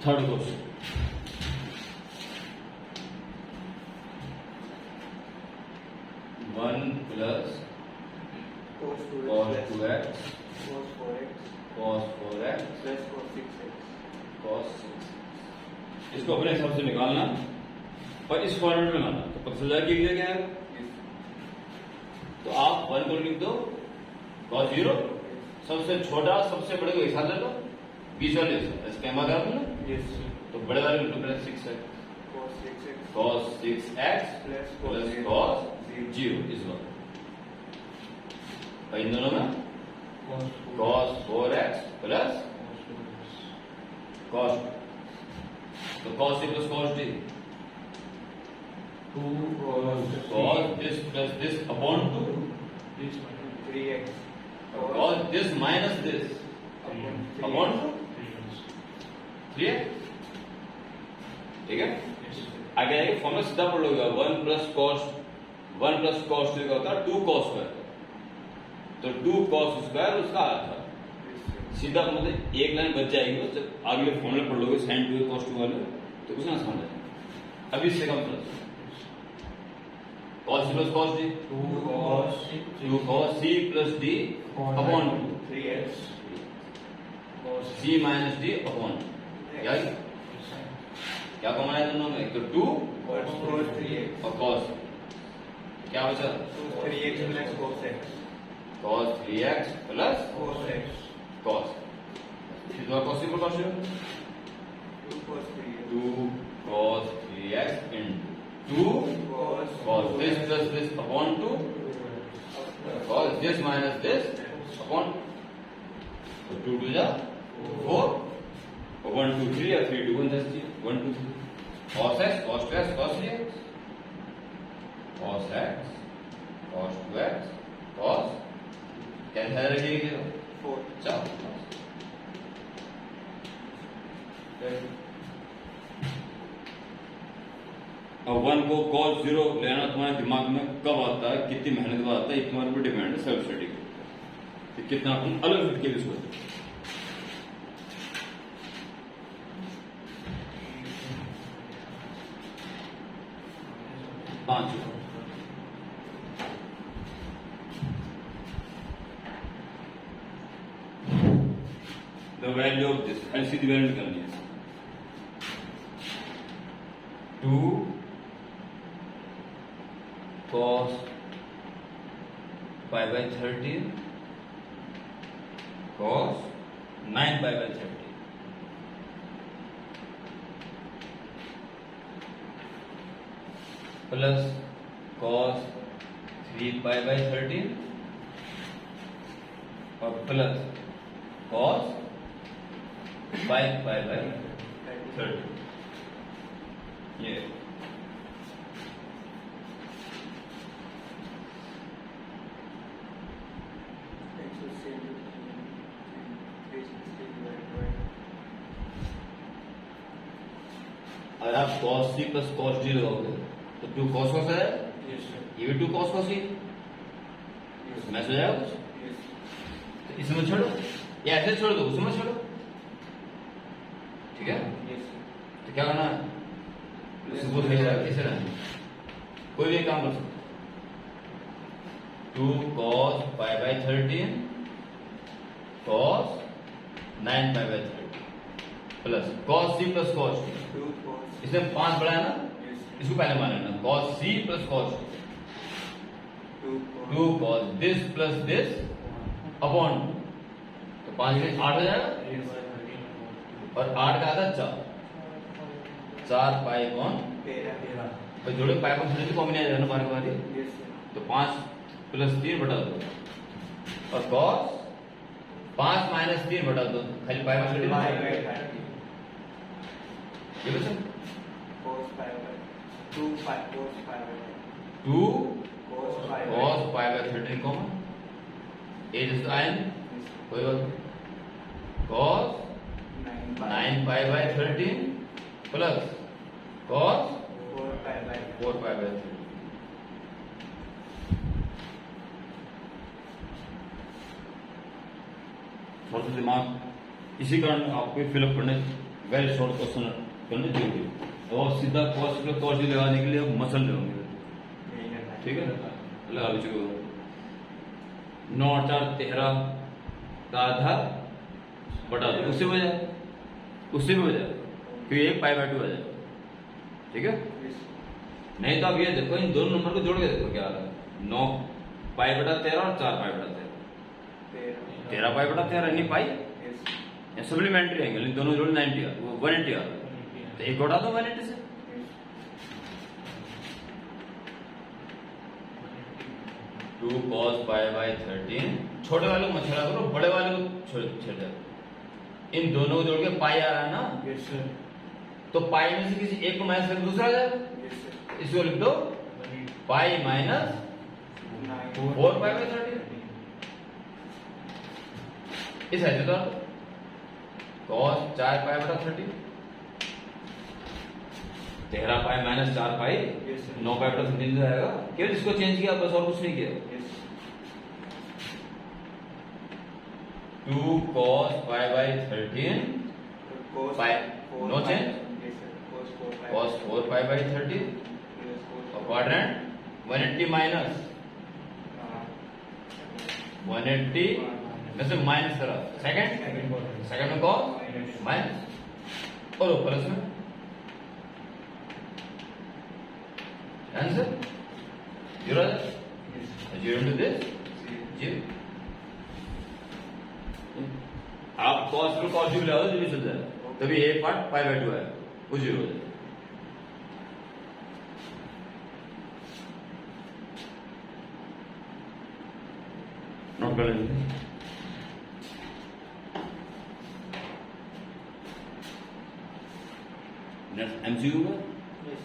Third question, 1 plus cos cos 2x 2x cos 4x cos 4x plus cos 6x cos 6। इसको अपने हिसाब से निकालना, पर इस फॉर्मेट में लाना, तो पता चल जाएगा कि क्या है। तो आप 1 को लिख दो cos 0, सबसे छोटा सबसे बड़े को एक साथ ले लो, बीच वाले इसका एमा कर लो, yes तो बड़े वाले में पहले 6 है, cos 6x cos 6x plus plus cos cos 0 इस बार इन दोनों में cos 4x प्लस cos, तो cos c plus cos d, 2 cos cos this plus this upon 2, 3x cos this minus this upon 2, 3x। ठीक है, आगे आगे फॉर्मूला सीधा पढ़ लोगे, 1 प्लस cos 2 का होता है 2 cos स्क्वायर, तो 2 cos स्क्वायर उसका आधा, सीधा मतलब एक लाइन बच जाएगी। तो जब आगे फॉर्मूला पढ़ लोगे sin 2 cos 2 वाले, तो कुछ ना समझ आएगा। अभी इससे कम plus cos c plus cos d, 2 cos c plus d upon 3x c minus d upon, क्या कॉमन है दोनों में, तो 2 cos 3x और cos, क्या बचा, 3x plus cos x cos 3x plus cos x cos, फिर दो cos c पर cos 2 cos 3x 2 cos 3x into 2 cos this plus this upon 2 cos this minus this upon, तो 2 2 जा 4, 1 2 3 या 3 2 1 जैसे 1 2 3 cos x cos 2x cos 3x cos x cos 2x cos, कैसे रखिएगा 4 चलो। अब 1 को cos 0 लेना तुम्हारे दिमाग में कब आता है, कितनी मेहनत के बाद आता है, ये तुम्हारे ऊपर डिपेंड है सेल्फ स्टडी के, कितना तुम अलग हटके भी सोचो। पांच द वैल्यू ऑफ दिस, ऐसी दी वैल्यू निकालनी है, 2 cos pi by 13 cos 9 pi by 13 plus cos 3 pi by 13 और प्लस cos 5 pi by 13, ये अगर आप cos c plus cos d लगाओगे तो 2 cos cos है, ये भी 2 cos cos ही मैच हो जाएगा कुछ, तो इसमें छोड़ो या ऐसे छोड़ दो उसमें छोड़ो, ठीक है। तो क्या करना है, इसको सही जाएगा, कैसे रहना, कोई भी काम कर सकते, 2 cos pi by 13 cos 9 pi by 13 plus cos c plus cos d, 2 cos इसमें 5 बड़ा है ना, इसको पहले मान लेना, cos c plus cos d, 2 cos this plus this upon, तो 5 में 8 हो जाएगा, और 8 का आधा 4 पाई अपॉन, 13 तो जोड़े पाई अपॉन 13 कॉमन आ जाएगा बार बार, तो 5 प्लस 3 बटा 2 और cos 5 माइनस 3 बटा 2, खाली पाई अपॉन 13 ये बचा cos pi by 2 pi cos pi by 2 cos pi by cos pi by 13 common, a just ion कोई बात नहीं, cos 9 pi by 13 plus cos 4 pi by 4 pi by 3, थोड़ा सा दिमाग इसी कारण आपको फिलअप करने वेरी शॉर्ट क्वेश्चन करने चाहिए और सीधा कॉस प्लस कॉस डी लगाने के लिए मसल होंगे, यही करना है। ठीक है ना, लगा लीजिए 9 और 4 13 का आधा बटा 2 उससे हो जाए, उससे भी हो जाए क्योंकि 1 पाई बाय 2 आ जाए, ठीक है। Yes. नहीं तो अब ये देखो इन दोनों नंबर को जोड़ के देखो क्या आ रहा है, 9 पाई बटा 13 और 4 पाई बटा 13, 13 पाई बटा 13 नहीं पाई, Yes. ये सप्लीमेंट्री एंगल इन दोनों जोड़ 90 आ 180 आ रहा है, तो एक उड़ा दो 180 से। Yes. 2 cos पाई बाय 13, छोटे वाले को मत छेड़ा करो, बड़े वाले को छेड़ा, इन दोनों को जोड़ के पाई आ रहा है ना, Yes, sir. तो पाई में से किसी एक को माइनस करके दूसरा आ जाएगा, Yes, sir. इसको लिख दो पाई माइनस 9. 4 पाई बाय 13, इस ऐसे तो cos 4 पाई बटा 13, 13 पाई माइनस 4 पाई Yes, sir. 9 पाई बटा 13 जाएगा, केवल इसको चेंज किया बस और कुछ नहीं किया। Yes. 2 cos pi by 13 Cos Pi. 4 No pi. change? Yes, sir. Cos 4 pi. cos 4 pi by 13 Yes, cos और क्वाड्रेंट 180 माइनस 180 में से माइनस करा सेकंड में cos माइनस और प्लस में आंसर 0 into this 0। आप cos को cos भी लगा दो जो भी चल जाए, तभी एक पार्ट पाई बाय 2 है वो 0 हो जाए। नोट कर लेंगे। नेक्स्ट एमसीक्यू का Yes.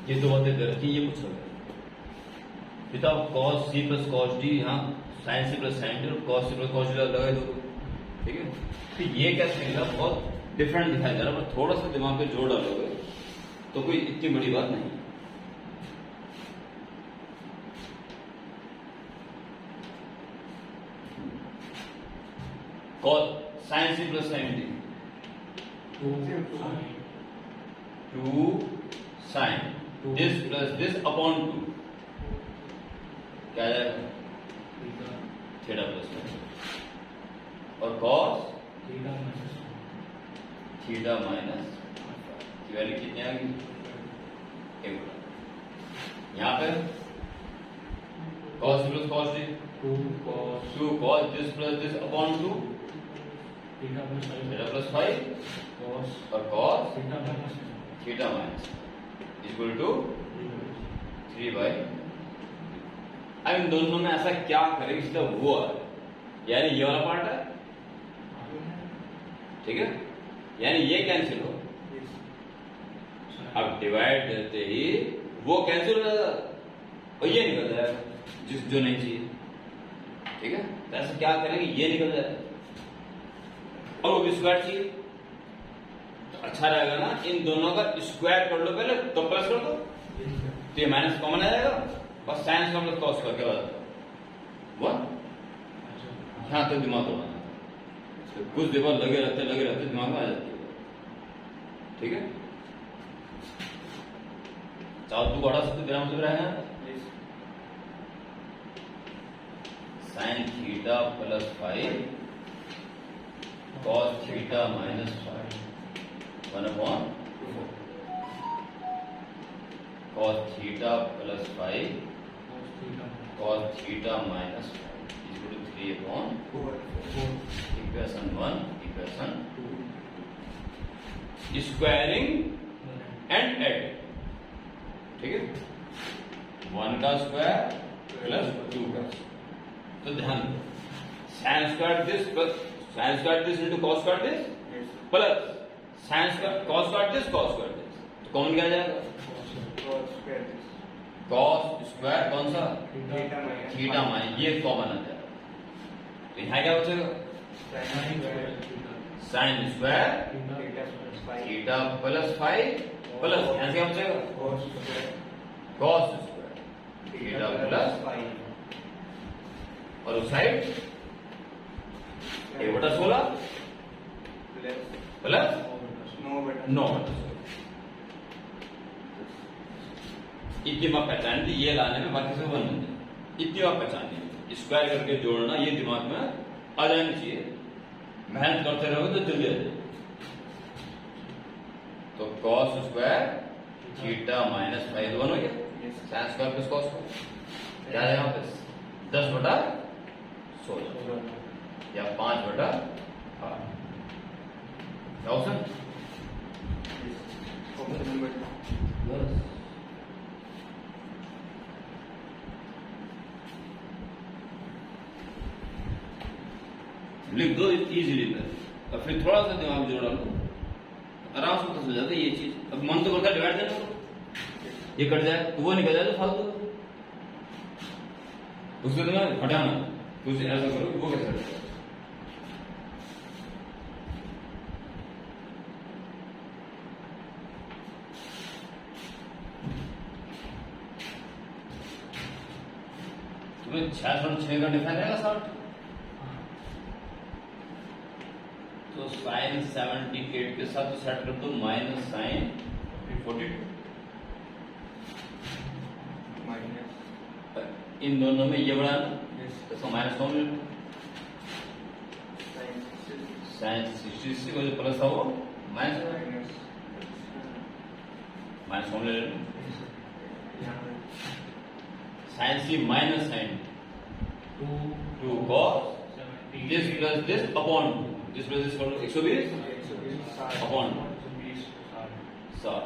ये दो बातें कर रखी, ये पूछा गया पिता cos c plus cos d, यहाँ sin c plus sin d और cos c plus cos d लगा दो, ठीक है। तो ये कैसे निकला, बहुत डिफरेंट दिखाई दे रहा है, पर थोड़ा सा दिमाग पे जोर डालोगे तो कोई इतनी बड़ी बात नहीं। cos sin c plus sin d 2 sin this plus this upon 2 क्या आ जाएगा, थीटा प्लस और cos थीटा माइनस की वैल्यू कितनी आ गई, 1। यहाँ पे cos plus cos d 2 cos this plus this upon 2 theta plus 5 और cos theta minus equal to 3 by. अब इन दोनों में ऐसा क्या करें इसका वो है, यानी ये वाला पार्ट है, ठीक है, यानी ये कैंसिल हो, Yes. अब डिवाइड देते ही वो कैंसिल हो जाएगा और ये निकल जाएगा जो नहीं चाहिए, ठीक है। तो ऐसा क्या करेंगे, ये निकल जाएगा और वो भी स्क्वायर चाहिए, तो अच्छा रहेगा ना इन दोनों का स्क्वायर कर लो पहले, तो प्लस कर दो, तो ये माइनस कॉमन आ जाएगा, बस साइंस का मतलब कॉस करके बाद वो हाँ तो दिमाग को बनाना, तो कुछ दिमाग लगे रहते दिमाग में आ जाती है, ठीक है। चाहो तू बढ़ा सकते बिना मतलब रहेगा Yes. Sine theta plus 5 cos theta minus 5 1/4 cos theta plus 5 cos theta minus 5 equal to 3/4 equation 1 equation 2 squaring and add, ठीक है, 1 का स्क्वायर प्लस 2 का, तो ध्यान दो sine square this plus sine square this into cos square this Yes. Plus sine square cos square this, तो कौन क्या जाएगा, Cos square this. Cos square कौन सा, Theta minus थीटा 5. माइनस, ये कॉमन आ जाएगा, तो यहाँ क्या बचेगा, Sin square. Sine square Theta plus 5. Theta plus 5 plus यहाँ से क्या बचेगा, Cos square. Cos square theta plus 5. और उस साइड 1/16 प्लस प्लस 9/16 इतनी बात पहचानी थी, ये लाने में बाकी सब 1 बन जाए। इतनी बात पहचानी, स्क्वायर करके जोड़ना ये दिमाग में आ जानी चाहिए। मेहनत करते रहोगे तो जल्दी आ जाए। तो cos स्क्वायर थीटा माइनस 5 1 हो गया। Sine square plus cos square क्या है यहाँ पे 10/16 या 5/8 क्या ऑप्शन बस। लिख दो इजीली पे और फिर थोड़ा सा दिमाग जोड़ा लो, आराम से पता चल जाता है ये चीज। अब मन तो करता है डिवाइड देना, ये कट जाए तो वो निकल जाए तो फालतू उसके दिमाग हटाना, कुछ ऐसा करो कि वो कैसे हटेगा। तुम्हें 6/6 का डिफाइन रहेगा 60, तो साइन 78 के साथ सेट कर दो माइनस साइन 42। माइनस इन दोनों में ये बढ़ाना तो इसका माइनस कौन ले लो, साइन 66 को जो प्लस था वो माइनस कौन ले लो, sine C minus sine 2 cos this plus this upon this plus this 120 upon 60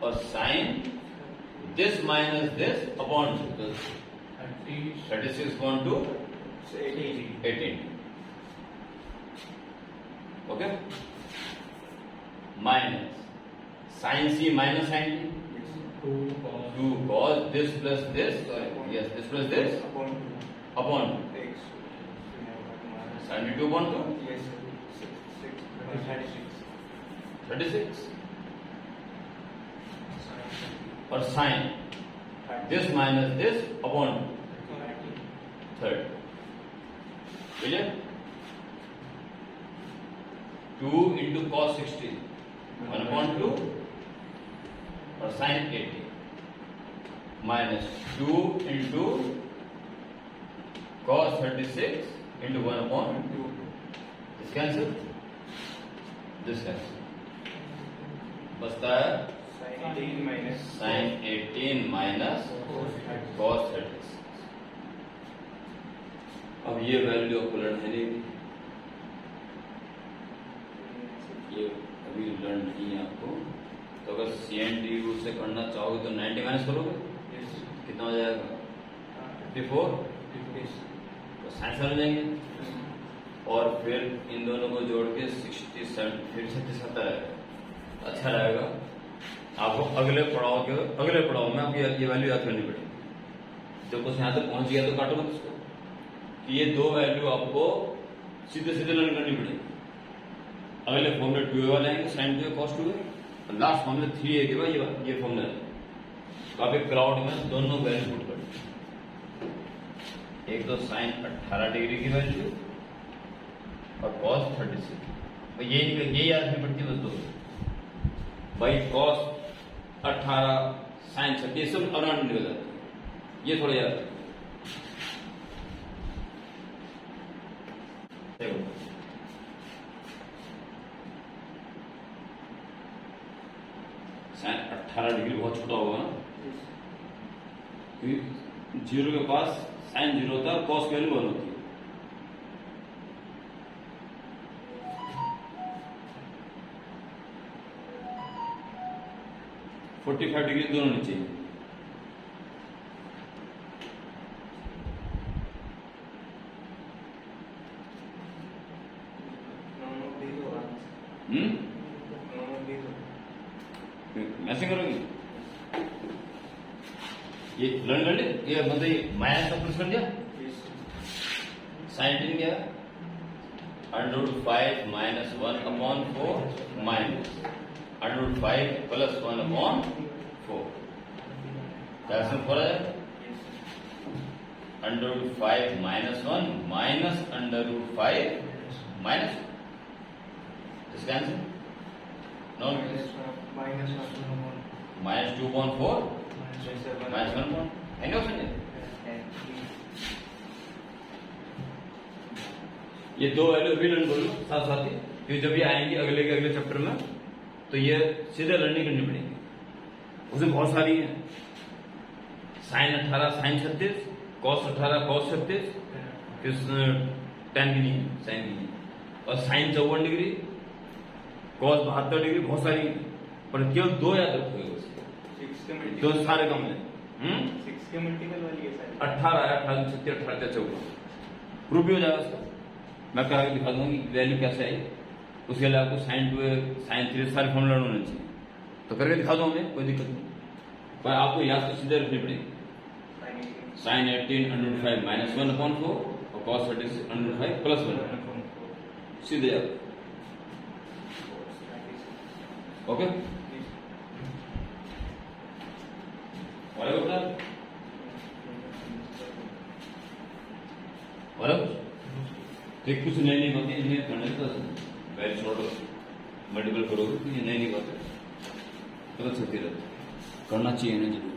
और sine this minus this upon 36/2 18 okay minus sine C minus sine 2 cos this plus this yes this plus this upon 72/2 36 और sign this minus this upon 30 clear 2 into cos 60 1/2 और sign 80 minus 2 into cos 36 into 1/2 this cancel बचता है sign 18 minus cos 36। अब ये value आपको learn है नहीं, ये अभी लर्न नहीं है आपको। तो अगर CNTU से करना चाहोगे तो 90 माइनस करोगे कितना हो जाएगा 54, तो साइंस हो जाएंगे और फिर इन दोनों को जोड़ के 67 फिर 77 आएगा। अच्छा रहेगा आपको अगले पड़ाव में आपकी ये वैल्यू याद करनी पड़ेगी। जब कुछ यहाँ तक पहुंच गया तो काटो मत उसको कि ये दो वैल्यू आपको सीधे सीधे लर्न करनी पड़ेगी। अगले फॉर्मूले 2a वाले आएंगे साइन 2a cos 2a और लास्ट फॉर्मूले 3a के बाद ये फॉर्मूला है। तो आप एक क्राउड में दोनों वैल्यू पुट कर, एक तो साइन 18 डिग्री की वैल्यू और cos 36 ये याद नहीं पड़ती बस दो भाई cos 18 साइन 36 सब अराउंड निकल जाता है, ये थोड़ा याद है। साइन 18 डिग्री बहुत छोटा होगा ना, जीरो के पास साइन 0 होता है, cos की वैल्यू 1 होती है। $45 डिग्री दोनों नीचे मैसिंग करोगे ये लर्न कर ले, ये मतलब माइनस का प्लस कर दिया साइन 18 क्या √5 माइनस 1/4 माइनस √5 प्लस 1/4 क्या सिर्फ हो रहा है √5 minus 1 minus √5 minus इसका answer no minus 1 minus 2.4 minus 1 any option है ये दो वैल्यू अभी लर्न कर लो साथ साथ ही क्योंकि जब ये आएंगे अगले के अगले चैप्टर में तो ये सीधे लर्निंग करनी पड़ेगी उसमें बहुत सारी है साइन 18 साइन 36 कॉस 18 कॉस 36 किस टेन की नहीं साइन की नहीं और साइन 54 डिग्री कॉस 72 डिग्री बहुत सारी है पर केवल दो याद रखोगे उससे 6 के दो मल्टीपल सारे कम है 6 के मल्टीपल वाली है सारी 18 है 18 36 18 14 प्रूफ भी हो जाएगा उसका मैं कहा दिखा दूंगा कि वैल्यू कैसे आई उसके लिए आपको साइन 3 सारे फॉर्मूला होने चाहिए तो करके दिखा दो हमें कोई दिक्कत नहीं पर आपको याद तो सीधे रखनी पड़ेगी साइन 18 √5 minus 1/4 और cos 36 √5 plus 1 सीधे याद ओके और कुछ नई बातें इंजीनियर करने का वेरी शॉर्ट मल्टीपल करोगे तो ये नई बातें पता चलती रहती करना चाहिए ना